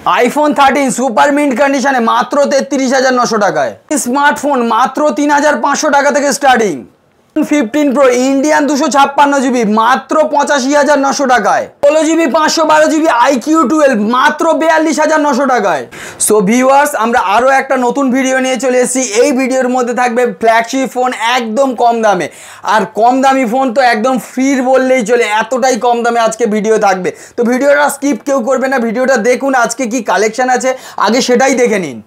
IPhone 13 super mint कंडीशने मात्र 33,900 टाकाय। Smartphone मात्र 3,500 टाका থেকে স্টার্টিং। 15 प्रो इंडियन 256 जीबी मात्र 85,900 টাকায়। 16 जीबी 512 जीबी IQ12 मात्र 42,900 টাকায়। সো ভিউয়ার্স, আমরা আরো একটা নতুন ভিডিও নিয়ে চলে এসেছি। এই ভিডিওর মধ্যে থাকবে ফ্ল্যাগশিপ ফোন একদম কম দামে, আর কম দামি ফোন তো একদম ফ্রির বললেই চলে, এতটাই কম দামে আজকে ভিডিও থাকবে। তো ভিডিওটা স্কিপ কেউ করবে না, ভিডিওটা দেখুন আজকে কি কালেকশন আছে আগে সেটাই দেখে নিন।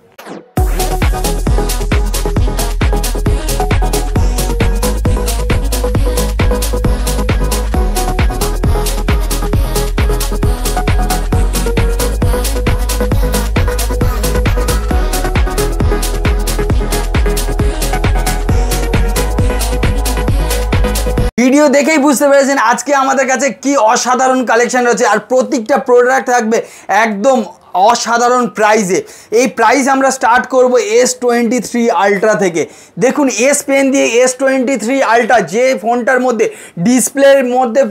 ভিডিও দেখেই বুঝতে পেরেছেন আজকে আমাদের কাছে কি অসাধারণ কালেকশন রয়েছে, আর প্রত্যেকটা প্রোডাক্ট থাকবে একদম অসাধারণ প্রাইসে। এই প্রাইস আমরা স্টার্ট করব S23 আলট্রা থেকে। দেখুন এস পেন দিয়ে S23 আলট্রা, যে ফোনটার মধ্যে ডিসপ্লের মধ্যে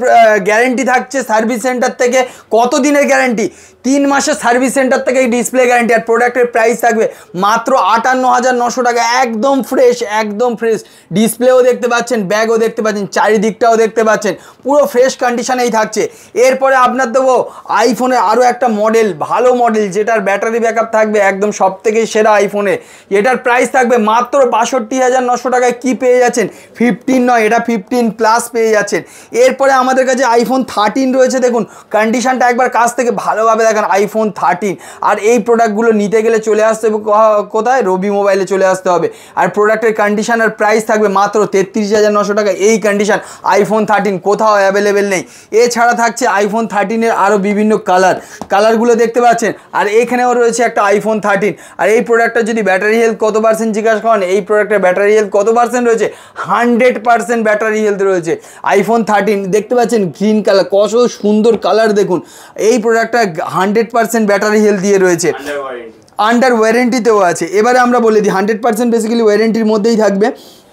গ্যারেন্টি থাকছে সার্ভিস সেন্টার থেকে। কত দিনের গ্যারেন্টি? 3 মাসের সার্ভিস সেন্টার থেকে এই ডিসপ্লে গ্যারেন্টি। আর প্রোডাক্টের প্রাইস থাকবে মাত্র 58,900 টাকা। একদম ফ্রেশ, একদম ফ্রেশ। ডিসপ্লেও দেখতে পাচ্ছেন, ব্যাগও দেখতে পাচ্ছেন, চারিদিকটাও দেখতে পাচ্ছেন, পুরো ফ্রেশ কন্ডিশনেই থাকছে। এরপরে আপনার দেবো আইফোনের আরও একটা মডেল, ভালো মডেল, যেটার ব্যাটারি ব্যাকআপ থাকবে একদম সব থেকে সেরা আইফোনে। এটার প্রাইস থাকবে মাত্র 62,900 টাকায়। কি পেয়ে যাচ্ছেন? 15 নয়, এটা 15 প্লাস পেয়ে যাচ্ছেন। এরপরে আমাদের কাছে আইফোন 13 রয়েছে। দেখুন কন্ডিশনটা একবার কাছ থেকে ভালোভাবে দেখেন, আইফোন 13। আর এই প্রোডাক্টগুলো নিতে গেলে চলে আসতে হবে কোথায়? রবি মোবাইলে চলে আসতে হবে। আর প্রোডাক্টের কন্ডিশন আর প্রাইস থাকবে মাত্র 33,900 টাকা। এই কন্ডিশন আইফোন 13 কোথাও অ্যাভেলেবেল নেই। এছাড়া থাকছে আইফোন 13-এর আরও বিভিন্ন কালারগুলো দেখতে পাচ্ছেন। আর এখানেও রয়েছে একটা আইফোন 13। আর এই প্রোডাক্টটা যদি ব্যাটারি হেলথ কত পার্সেন্ট জিজ্ঞাসা করেন, এই প্রোডাক্টের ব্যাটারি হেলথ কত পার্সেন্ট রয়েছে? 100% ব্যাটারি হেলথ রয়েছে। আইফোন 13 দেখতে পাচ্ছেন গ্রিন কালার, কত সুন্দর কালার দেখুন। এই প্রোডাক্টটা 100% ব্যাটারি হেলথ দিয়ে রয়েছে, আন্ডার ওয়ারেন্টিতেও আছে। এবারে আমরা বলে দিই 100% বেসিক্যালি ওয়ারেন্টির মধ্যেই থাকবে।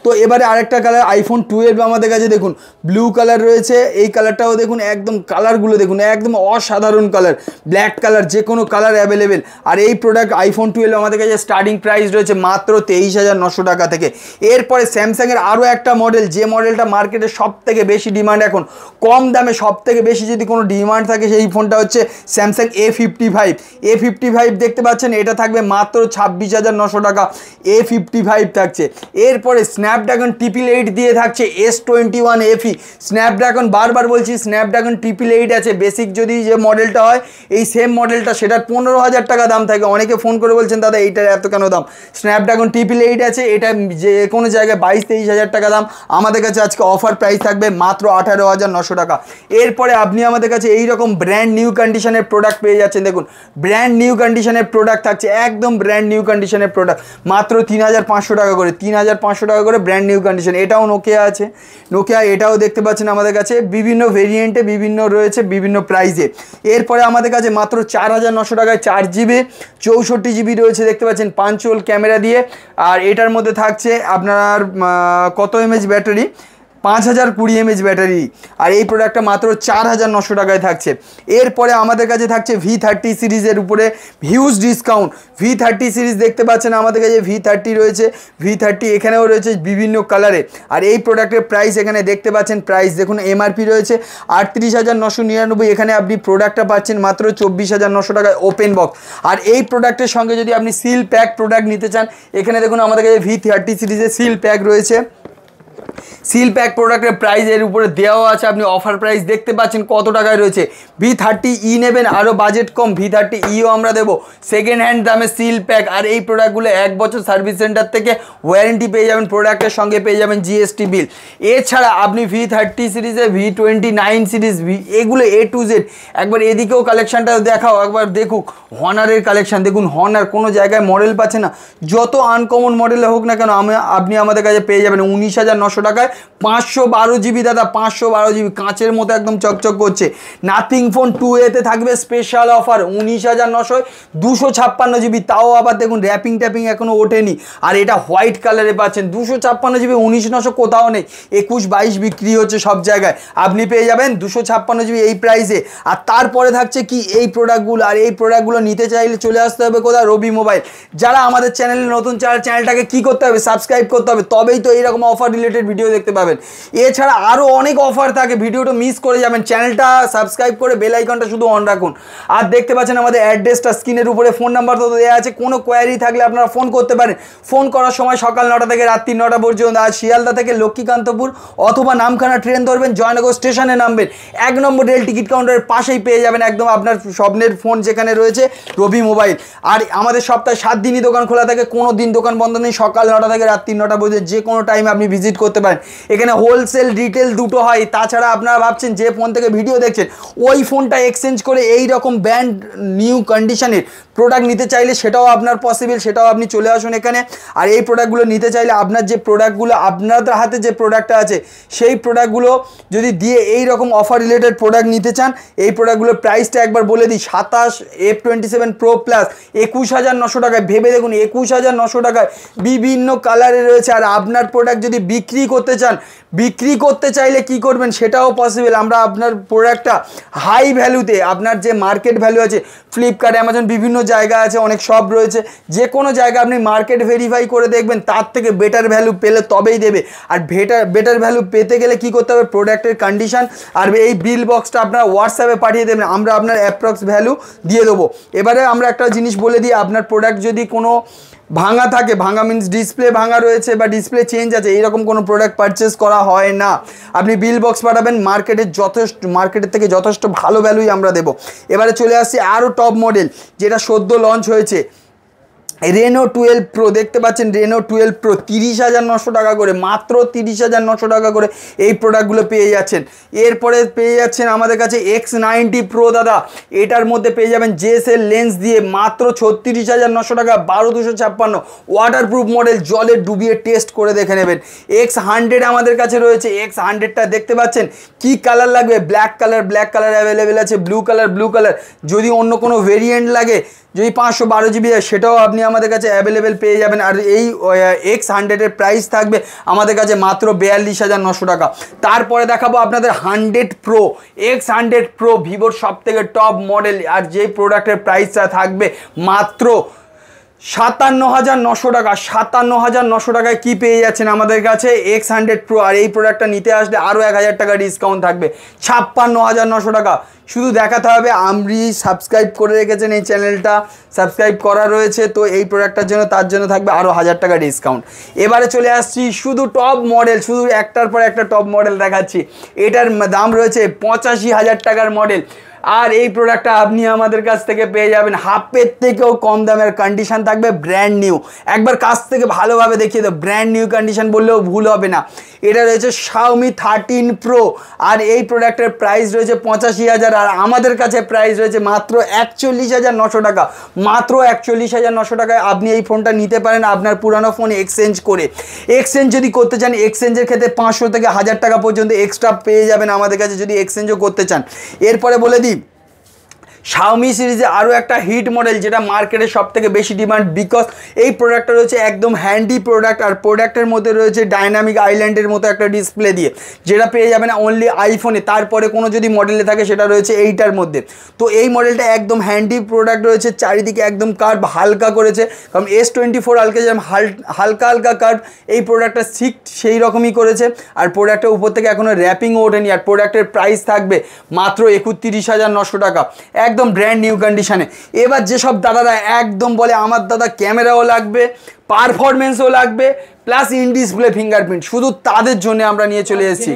তো এবারে আরেকটা কালার আইফোন 12 আমাদের কাছে দেখুন, ব্লু কালার রয়েছে। এই কালারটাও দেখুন, একদম কালারগুলো দেখুন, একদম অসাধারণ কালার, ব্ল্যাক কালার, যে কোনো কালার অ্যাভেলেবেল। আর এই প্রোডাক্ট আইফোন 12 আমাদের কাছে স্টার্টিং প্রাইস রয়েছে মাত্র 23,900 টাকা থেকে। এরপরে স্যামসাংয়ের আরও একটা মডেল, যে মডেলটা মার্কেটে সব থেকে বেশি ডিমান্ড, এখন কম দামে সব থেকে বেশি যদি কোনো ডিমান্ড থাকে সেই ফোনটা হচ্ছে স্যামসাং A55 দেখতে পাচ্ছেন। এটা থাকবে মাত্র 26,900 টাকা। A55 থাকছে। এরপরে স্ন্যাপড্রাগন 888 দিয়ে থাকছে S21 FE। স্ন্যাপড্রাগন বারবার বলছি, স্ন্যাপড্রাগন 888 আছে। বেসিক যদি যে মডেলটা হয় এই সেম মডেলটা, সেটার 15,000 টাকা দাম থাকে। অনেকে ফোন করে বলছেন দাদা এইটার এত কেন দাম? স্ন্যাপড্রাগন 888 আছে, এটা যে কোনো জায়গায় 22-23 টাকা দাম। আমাদের কাছে আজকে অফার প্রাইস থাকবে মাত্র 18,900 টাকা। এরপরে আপনি আমাদের কাছে এইরকম ব্র্যান্ড নিউ কন্ডিশনের প্রোডাক্ট পেয়ে যাচ্ছেন। দেখুন ব্র্যান্ড নিউ কন্ডিশনের প্রোডাক্ট থাকছে, একদম ব্র্যান্ড নিউ কন্ডিশনের প্রোডাক্ট মাত্র 3,500 টাকা করে। 3,500 টাকা করে ব্র্যান্ড নিউ কন্ডিশন। এটাও নোকিয়া আছে, নোকিয়া এটাও দেখতে পাচ্ছেন আমাদের কাছে বিভিন্ন ভেরিয়েন্টে, বিভিন্ন রয়েছে, বিভিন্ন প্রাইসে। এরপরে আমাদের কাছে মাত্র 4,900 টাকায় 4GB 64GB রয়েছে, দেখতে পাচ্ছেন 5 ভোল্ট ক্যামেরা দিয়ে। আর এটার মধ্যে থাকছে আপনার কত এমএইচ ব্যাটারি? 5020 mAh battery. আর এই প্রোডাক্টটা মাত্র 4,900 টাকায় থাকছে। এরপরে আমাদের কাছে থাকছে V30 সিরিজের উপরে হিউজ ডিসকাউন্ট। V30 সিরিজ দেখতে পাচ্ছেন আমাদের কাছে V30 রয়েছে। V30 এখানেও রয়েছে বিভিন্ন কালারে। আর এই প্রোডাক্টের প্রাইস এখানে দেখতে পাচ্ছেন, প্রাইস দেখুন এমআরপি রয়েছে 38,999। এখানে আপনি প্রোডাক্টটা পাচ্ছেন মাত্র 24,900 টাকায় ওপেন বক্স। আর এই প্রোডাক্টের সঙ্গে যদি আপনি সিল প্যাক প্রোডাক্ট নিতে চান, এখানে দেখুন আমাদের কাছে V30 সিরিজের সিল প্যাক রয়েছে। সিল প্যাক প্রোডাক্টের প্রাইসের উপরে দেওয়া আছে, আপনি অফার প্রাইস দেখতে পাচ্ছেন কত টাকায় রয়েছে। V30E নেবেন, আরও বাজেট কম, V30Eও আমরা দেবো সেকেন্ড হ্যান্ড দামে সিল প্যাক। আর এই প্রোডাক্টগুলো 1 বছর সার্ভিস সেন্টার থেকে ওয়ারেন্টি পেয়ে যাবেন, প্রোডাক্টের সঙ্গে পেয়ে যাবেন GST বিল। এছাড়া আপনি V30 সিরিজে V29 সিরিজ এগুলো A to Z, একবার এদিকেও কালেকশানটা দেখাও, একবার দেখুক হনারের কালেকশান দেখুন। হনার কোনো জায়গায় মডেল পাচ্ছে না, যত আনকমন মডেল হোক না কেন আপনি আমাদের কাছে পেয়ে যাবেন 19,900 টাকায় 512 জিবি দাদা, 512 জিবি কাঁচের মতো একদম চকচক করছে। নাথিং ফোন 2A-তে থাকবে স্পেশাল অফার 19,900, 256 জিবি, তাও আবার দেখুন র্যাপিং ট্যাপিং এখনও ওঠেনি। আর এটা হোয়াইট কালারে পাচ্ছেন 256 জিবি, 19,900 কোথাও নেই, 21-22 বিক্রি হচ্ছে সব জায়গায়, আপনি পেয়ে যাবেন 256 জিবি এই প্রাইসে। আর তারপরে থাকছে কি এই প্রোডাক্টগুলো, আর এই প্রোডাক্টগুলো নিতে চাইলে চলে আসতে হবে কোথায়, রবি মোবাইল। যারা আমাদের চ্যানেলে নতুন, চ্যানেলটাকে কি করতে হবে, সাবস্ক্রাইব করতে হবে, তবেই তো এইরকম অফার রিলেটেড ভিডিও দেখতে পাবেন। এছাড়া আরও অনেক অফার থাকে, ভিডিওটা মিস করে যাবেন। চ্যানেলটা সাবস্ক্রাইব করে বেল আইকনটা শুধু অন রাখুন। আর দেখতে পাচ্ছেন আমাদের অ্যাড্রেসটা স্ক্রিনের উপরে, ফোন নাম্বার তো দেওয়া আছে, কোনো কোয়ারি থাকলে আপনারা ফোন করতে পারেন। ফোন করার সময় সকাল 9টা থেকে রাত্রি 9টা পর্যন্ত। আর শিয়ালদা থেকে লক্ষ্মীকান্তপুর অথবা নামখানা ট্রেন ধরবেন, জয়নগর স্টেশনে নামবেন, 1 নম্বর রেল টিকিট কাউন্টারের পাশেই পেয়ে যাবেন একদম আপনার স্বপ্নের ফোন যেখানে রয়েছে, রবি মোবাইল। আর আমাদের সপ্তাহে 7 দিনই দোকান খোলা থাকে, কোনো দিন দোকান বন্ধ নেই। সকাল 9টা থেকে রাত্রি 9টা পর্যন্ত যে কোনো টাইমে আপনি ভিজিট করতে পারেন। এখানে হোলসেল রিটেল দুটো হয়। তাছাড়া আপনারা ভাবছেন যে ফোন থেকে ভিডিও দেখছেন ওই ফোনটা এক্সচেঞ্জ করে এই রকম ব্র্যান্ড নিউ কন্ডিশনের প্রোডাক্ট নিতে চাইলে সেটাও আপনার পসিবল, সেটাও আপনি চলে আসুন এখানে। আর এই প্রোডাক্টগুলো নিতে চাইলে আপনার যে প্রোডাক্টগুলো, আপনাদের হাতে যে প্রোডাক্টটা আছে সেই প্রোডাক্টগুলো যদি দিয়ে এই রকম অফার রিলেটেড প্রোডাক্ট নিতে চান, এই প্রোডাক্টগুলোর প্রাইসটা একবার বলে দিই। 27 F27 Pro Plus 21,900 টাকায়। ভেবে দেখুন 21,900 টাকায় বিভিন্ন কালারে রয়েছে। আর আপনার প্রোডাক্ট যদি বিক্রি করতে চান, বিক্রি করতে চাইলে কি করবেন সেটাও পসিবল। আমরা আপনার প্রোডাক্টটা হাই ভ্যালুতে, আপনার যে মার্কেট ভ্যালু আছে, ফ্লিপকার্ট, অ্যামাজন, বিভিন্ন জায়গা আছে, অনেক শপ রয়েছে, যে কোনো জায়গা আপনি মার্কেট ভেরিফাই করে দেখবেন, তার থেকে বেটার ভ্যালু পেলে তবেই দেবে। আর বেটার ভ্যালু পেতে গেলে কি করতে হবে, প্রোডাক্টের কন্ডিশন আর এই বিল বক্সটা আপনার হোয়াটসঅ্যাপে পাঠিয়ে দেবেন, আমরা আপনার অ্যাপ্রক্স ভ্যালু দিয়ে দেবো। এবারে আমরা একটা জিনিস বলে দিই, আপনার প্রোডাক্ট যদি কোনো ভাঙা থাকে, ভাঙা মিনস ডিসপ্লে ভাঙা রয়েছে বা ডিসপ্লে চেঞ্জ আছে, এইরকম কোনো প্রোডাক্ট পারচেস করা হয় না। আপনি বিল বক্স পাঠাবেন, মার্কেটের থেকে যথেষ্ট ভালো ভ্যালুই আমরা দেবো। এবারে চলে আসছি আরও টপ মডেল, যেটা সদ্য লঞ্চ হয়েছে, রেনো 12 প্রো। দেখতে পাচ্ছেন রেনো 12 প্রো 30,900 টাকা করে, মাত্র 30,900 টাকা করে এই প্রোডাক্টগুলো পেয়ে যাচ্ছেন। এরপরে পেয়ে যাচ্ছেন আমাদের কাছে X90 প্রো দাদা, এটার মধ্যে পেয়ে যাবেন জেএসএল লেন্স দিয়ে মাত্র 36,900 টাকা, 12,256 ওয়াটারপ্রুফ মডেল, জলে ডুবিয়ে টেস্ট করে দেখে নেবেন। X100 আমাদের কাছে রয়েছে। X100টা দেখতে পাচ্ছেন কি কালার লাগবে, ব্ল্যাক কালার অ্যাভেলেবেল আছে, ব্লু কালার, যদি অন্য কোনো ভেরিয়েন্ট লাগে, যদি 512 জিবি সেটাও আপনি আমাদের কাছে অ্যাভেলেবেল পেয়ে যাবেন। আর এই X100-এর প্রাইস থাকবে আমাদের কাছে মাত্র 42,900 টাকা। তারপরে দেখাবো আপনাদের 100 প্রো, X100 প্রো, ভিভোর সব থেকে টপ মডেল। আর যেই প্রোডাক্টের প্রাইসটা থাকবে মাত্র 57,900 টাকা। 57,900 টাকায় কী পেয়ে যাচ্ছেন আমাদের কাছে, X100 প্রো। আর এই প্রোডাক্টটা নিতে আসলে আরও 1,000 টাকা ডিসকাউন্ট থাকবে, 56,900 টাকা। শুধু দেখাতে হবে আপনি সাবস্ক্রাইব করে রেখেছেন, এই চ্যানেলটা সাবস্ক্রাইব করা রয়েছে, তো এই প্রোডাক্টটার জন্য, তার জন্য থাকবে আরও 1,000 টাকা ডিসকাউন্ট। এবারে চলে আসছি শুধু টপ মডেল, শুধু একটার পর একটা টপ মডেল দেখাচ্ছি। এটার দাম রয়েছে 85,000 টাকার মডেল। আর এই প্রোডাক্টটা আপনি আমাদের কাছ থেকে পেয়ে যাবেন হাফের থেকেও কম দামের, কন্ডিশন থাকবে ব্র্যান্ড নিউ। একবার কাছ থেকে ভালোভাবে দেখিয়ে দেবো, ব্র্যান্ড নিউ কন্ডিশন বললেও ভুল হবে না। এটা রয়েছে Xiaomi 13 Pro, আর এই প্রোডাক্টের প্রাইস রয়েছে 85,000, আর আমাদের কাছে প্রাইস রয়েছে মাত্র 41,900 টাকা। মাত্র 41,900 টাকায় আপনি এই ফোনটা নিতে পারেন আপনার পুরানো ফোন এক্সচেঞ্জ করে। এক্সচেঞ্জ যদি করতে চান, এক্সচেঞ্জের ক্ষেত্রে 500 থেকে 1,000 টাকা পর্যন্ত এক্সট্রা পেয়ে যাবেন আমাদের কাছে যদি এক্সচেঞ্জও করতে চান। এরপরে বলে দিই Xiaomi সিরিজে আরও একটা হিট মডেল, যেটা মার্কেটে সব থেকে বেশি ডিমান্ড, বিকজ এই প্রোডাক্টটা রয়েছে একদম হ্যান্ডি প্রোডাক্ট। আর প্রোডাক্টের মধ্যে রয়েছে ডাইনামিক আইল্যান্ডের মতো একটা ডিসপ্লে দিয়ে, যেটা পেয়ে যাবেন অনলি আইফোনে। তারপরে কোনো যদি মডেলে থাকে সেটা রয়েছে এইটার মধ্যে। তো এই মডেলটা একদম হ্যান্ডি প্রোডাক্ট রয়েছে, চারিদিকে একদম কার্ভ হালকা করেছে, কারণ S24 হালকা যেমন হালকা কার্ভ, এই প্রোডাক্টটা ঠিক সেই রকমই করেছে। আর প্রোডাক্টের উপর থেকে এখনও র্যাপিংও ওঠেনি। আর প্রোডাক্টের প্রাইস থাকবে মাত্র 31,900 টাকা, একদম ব্র্যান্ড নিউ কন্ডিশনে। এবার যেসব দাদারা একদম বলে আমার দাদা ক্যামেরাও লাগবে, পারফরমেন্সও লাগবে, প্লাস ইন ডিসপ্লে ফিঙ্গারপ্রিন্ট, শুধু তাদের জন্য আমরা নিয়ে চলে এসেছি।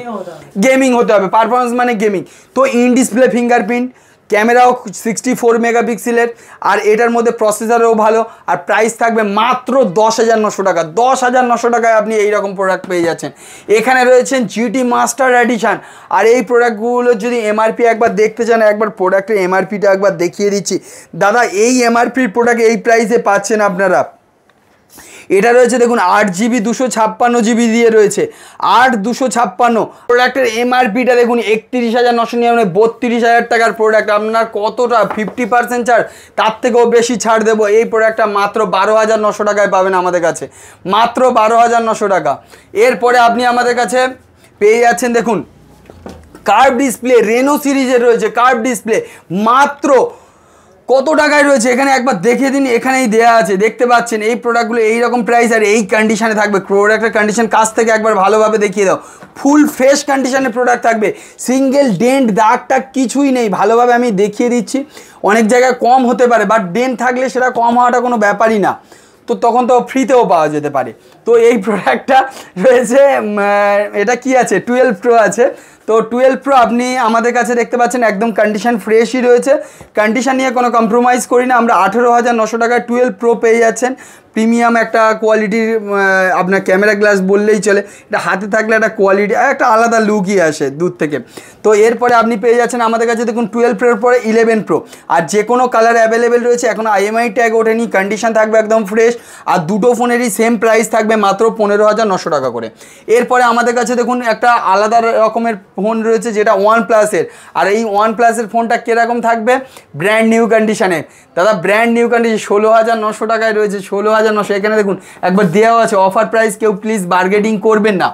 গেমিং হতে হবে, পারফরমেন্স মানে গেমিং, তো ইন ডিসপ্লে ফিঙ্গারপ্রিন্ট, ক্যামেরাও 64 মেগাপিক্সেলের, আর এটার মধ্যে প্রসেসরও ভালো। আর প্রাইস থাকবে মাত্র 10,900 টাকা। 10,900 টাকায় আপনি এইরকম প্রোডাক্ট পেয়ে যাচ্ছেন। এখানে রয়েছেন GT মাস্টার এডিশন। আর এই প্রোডাক্টগুলো যদি এমআরপি একবার দেখতে চান, একবার প্রোডাক্টের এমআরপিটা একবার দেখিয়ে দিচ্ছি দাদা। এই এমআরপির প্রোডাক্ট এই প্রাইসে পাচ্ছেন আপনারা এটা রয়েছে দেখুন 8GB 256GB দিয়ে রয়েছে, 8/256। প্রোডাক্টের এমআরপিটা দেখুন 31,999, 32,000 টাকার প্রোডাক্ট। আপনার কতটা 50% ছাড়, তার থেকেও বেশি ছাড় দেবো। এই প্রোডাক্টটা মাত্র 12,900 টাকায় পাবেন আমাদের কাছে, মাত্র 12,900 টাকা। এরপরে আপনি আমাদের কাছে পেয়ে যাচ্ছেন দেখুন কার্ভ ডিসপ্লে, রেনো সিরিজের রয়েছে কার্ভ ডিসপ্লে, মাত্র কত টাকায় রয়েছে এখানে একবার দেখে দিন, এখানেই দেয়া আছে দেখতে পাচ্ছেন। এই প্রোডাক্টগুলো এইরকম প্রাইস আর এই কন্ডিশনে থাকবে। প্রোডাক্টের কন্ডিশন কাছ থেকে একবার ভালোভাবে দেখিয়ে দাও, ফুল ফ্রেশ কন্ডিশনের প্রোডাক্ট থাকবে, সিঙ্গেল ডেন্ট দাগটা কিছুই নেই। ভালোভাবে আমি দেখিয়ে দিচ্ছি, অনেক জায়গায় কম হতে পারে, বাট ডেন্ট থাকলে সেটা কম হওয়াটা কোনো ব্যাপারই না, তো তখন তো ফ্রিতেও পাওয়া যেতে পারে। তো এই প্রোডাক্টটা রয়েছে, এটা কি আছে 12 Pro আছে। তো 12 Pro আপনি আমাদের কাছে দেখতে পাচ্ছেন একদম কন্ডিশন ফ্রেশই রয়েছে, কন্ডিশন নিয়ে কোনো কম্প্রোমাইজ করি না আমরা। 18,900 টাকায় 12 Pro পেয়ে যাচ্ছেন। প্রিমিয়াম একটা কোয়ালিটির, আপনার ক্যামেরা গ্লাস বললেই চলে, এটা হাতে থাকলে একটা কোয়ালিটি, একটা আলাদা লুকই আসে দূর থেকে। তো এরপরে আপনি পেয়ে যাচ্ছেন আমাদের কাছে দেখুন 12 Proর পরে 11 Pro, আর যে কোনো কালার অ্যাভেলেবেল রয়েছে। এখন IMI ট্যাগ ওঠেনি, কন্ডিশন থাকবে একদম ফ্রেশ, আর দুটো ফোনেরই সেম প্রাইস থাকবে মাত্র 15,900 টাকা করে। এরপরে আমাদের কাছে দেখুন একটা আলাদা রকমের ফোন রয়েছে যেটা OnePlus-এর, আর এই OnePlus-এর ফোনটা কীরকম থাকবে, ব্র্যান্ড নিউ কন্ডিশনে দাদা, ব্র্যান্ড নিউ কন্ডিশন 16,900 টাকায় রয়েছে, 16,900। এখানে দেখুন একবার দেওয়া আছে অফার প্রাইস, কেউ প্লিজ বার্গেটিং করবেন না।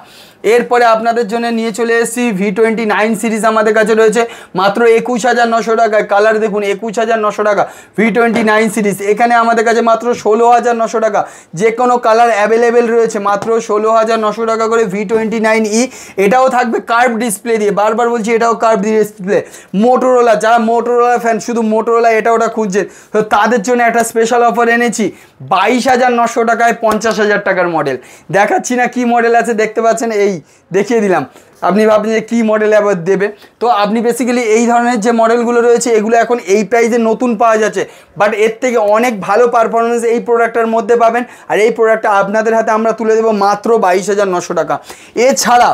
এরপরে আপনাদের জন্য নিয়ে চলে এসেছি V29 সিরিজ আমাদের কাছে রয়েছে মাত্র 21,900 টাকায়। কালার দেখুন 21,900 টাকা V29 সিরিজ। এখানে আমাদের কাছে মাত্র 16,900 টাকা, যে কোনো কালার অ্যাভেলেবেল রয়েছে, মাত্র 16,900 টাকা করে V29E। এটাও থাকবে কার্ভ ডিসপ্লে দিয়ে, বারবার বলছি এটাও কার্ভ ডিসপ্লে। মোটোরোলা, যারা মোটোরোলা ফ্যান, শুধু মোটোরোলা এটা ওটা খুঁজছেন, তো তাদের জন্য একটা স্পেশাল অফার এনেছি 22,900 টাকায় 50,000 টাকার মডেল। দেখাচ্ছি না কি মডেল আছে, দেখতে পাচ্ছেন, এই দেখিয়ে দিলাম। আপনি ভাবছেন যে কী মডেল আবার দেবে, তো আপনি বেসিক্যালি এই ধরনের যে মডেলগুলো রয়েছে এগুলো এখন এই প্রাইসে নতুন পাওয়া যাচ্ছে, বাট এর থেকে অনেক ভালো পারফরমেন্স এই প্রোডাক্টটার মধ্যে পাবেন। আর এই প্রোডাক্টটা আপনাদের হাতে আমরা তুলে দেবো মাত্র 22,900 টাকা। এছাড়া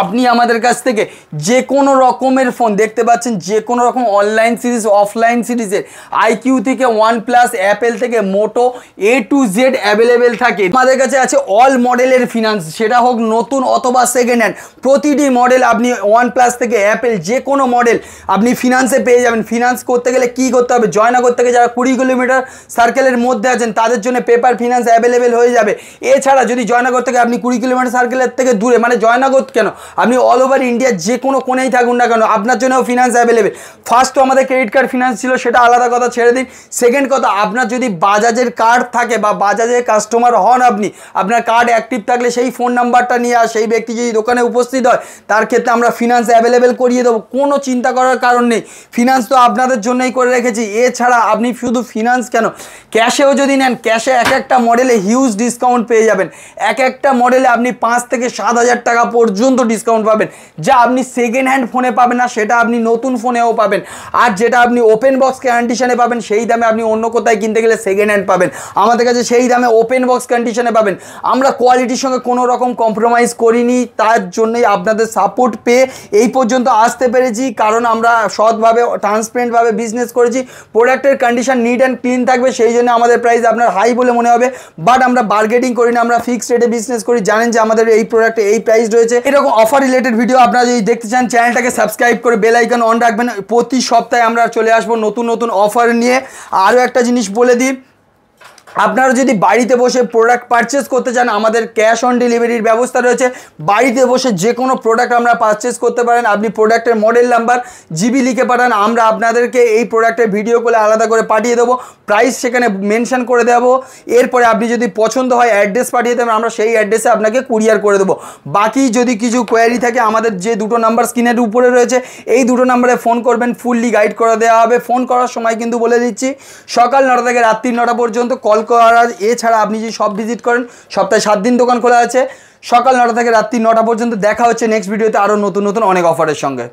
আপনি আমাদের কাছ থেকে যে কোনো রকমের ফোন দেখতে পাচ্ছেন, যে কোনো রকম অনলাইন সিরিজ, অফলাইন সিরিজের, IQ থেকে OnePlus, অ্যাপেল থেকে মোটো, A to Z অ্যাভেলেবেল থাকে। আমাদের কাছে আছে অল মডেলের ফিনান্স, সেটা হোক নতুন অথবা সেকেন্ড হ্যান্ড। প্রতিটি মডেল আপনি OnePlus থেকে অ্যাপেল যে কোনো মডেল আপনি ফিনান্সে পেয়ে যাবেন। ফিনান্স করতে গেলে কী করতে হবে, জয়নগর থেকে যারা 20 কিলোমিটার সার্কেলের মধ্যে আছেন তাদের জন্য পেপার ফিনান্স অ্যাভেলেবেল হয়ে যাবে। এছাড়া যদি জয়নগর থেকে আপনি 20 কিলোমিটার সার্কেলের থেকে দূরে, মানে জয়নগর কেন, আপনি অল ওভার ইন্ডিয়ার যে কোনো কোণেই থাকুন না কেন, আপনার জন্যও ফিনান্স অ্যাভেলেবেল। ফার্স্ট তো আমাদের ক্রেডিট কার্ড ফিনান্স ছিল, সেটা আলাদা কথা, ছেড়ে দিন। সেকেন্ড কথা, আপনার যদি বাজাজের কার্ড থাকে বা বাজাজের কাস্টমার হন আপনি, আপনার কার্ড অ্যাক্টিভ থাকলে সেই ফোন নাম্বারটা নিয়ে আর সেই ব্যক্তি যদি দোকানে উপস্থিত হয়, তার ক্ষেত্রে আমরা ফিনান্স অ্যাভেলেবেল করিয়ে দেবো, কোনো চিন্তা করার কারণ নেই। ফিনান্স তো আপনাদের জন্যই করে রেখেছি। এছাড়া আপনি শুধু ফিনান্স কেন, ক্যাশেও যদি নেন, ক্যাশে এক একটা মডেলে হিউজ ডিসকাউন্ট পেয়ে যাবেন। এক একটা মডেলে আপনি 5 থেকে 7,000 টাকা পর্যন্ত ডিসকাউন্ট পাবেন, যা আপনি সেকেন্ড হ্যান্ড ফোনে পাবেন না, সেটা আপনি নতুন ফোনেও পাবেন। আর যেটা আপনি ওপেন বক্স কন্ডিশনে পাবেন, সেই দামে আপনি অন্য কোথায় কিনতে গেলে সেকেন্ড হ্যান্ড পাবেন, আমাদের কাছে সেই দামে ওপেন বক্স কন্ডিশনে পাবেন। আমরা কোয়ালিটির সঙ্গে কোনো রকম কম্প্রোমাইজ করিনি, তার জন্যই আপনাদের সাপোর্ট পেয়ে এই পর্যন্ত আসতে পেরেছি, কারণ আমরা সৎভাবে ট্রান্সপারেন্টভাবে বিজনেস করেছি। প্রোডাক্টের কন্ডিশন নিট অ্যান্ড ক্লিন থাকবে, সেই জন্য আমাদের প্রাইস আপনার হাই বলে মনে হবে, বাট আমরা বার্গেটিং করি না, আমরা ফিক্সড রেটে বিজনেস করি। জানেন যে আমাদের এই প্রোডাক্টে এই প্রাইস রয়েছে। এরকম অফার রিলেটেড ভিডিও আপনারা যদি দেখতে চান, চ্যানেলটাকে সাবস্ক্রাইব করে বেল আইকন অন রাখবেন। প্রতি সপ্তাহে আমরা চলে আসবো নতুন নতুন অফার নিয়ে। আরও একটা জিনিস বলে দিই, আপনারা যদি বাড়িতে বসে প্রোডাক্ট পারচেস করতে চান, আমাদের ক্যাশ অন ডেলিভারির ব্যবস্থা রয়েছে। বাড়িতে বসে যে কোনো প্রোডাক্ট আমরা পারচেস করতে পারেন। আপনি প্রোডাক্টের মডেল নাম্বার, জিবি লিখে পাঠান, আমরা আপনাদেরকে এই প্রোডাক্টের ভিডিও করে আলাদা করে পাঠিয়ে দেবো, প্রাইস সেখানে মেনশন করে দেবো। এরপরে আপনি যদি পছন্দ হয় অ্যাড্রেস পাঠিয়ে দেবেন, আমরা সেই অ্যাড্রেসে আপনাকে কুরিয়ার করে দেবো। বাকি যদি কিছু কোয়ারি থাকে, আমাদের যে দুটো নাম্বার স্ক্রিনের উপরে রয়েছে, এই দুটো নাম্বারে ফোন করবেন, ফুললি গাইড করে দেওয়া হবে। ফোন করার সময় কিন্তু বলে দিচ্ছি, সকাল 9টা থেকে রাত্রি 9টা পর্যন্ত কল করার। এছাড়া আপনি যদি সব ভিজিট করেন, সপ্তাহে 7 দিন দোকান খোলা আছে, সকাল 9টা থেকে রাত্রি 9টা পর্যন্ত। দেখা হচ্ছে নেক্সট ভিডিওতে আরও নতুন নতুন অনেক অফারের সঙ্গে।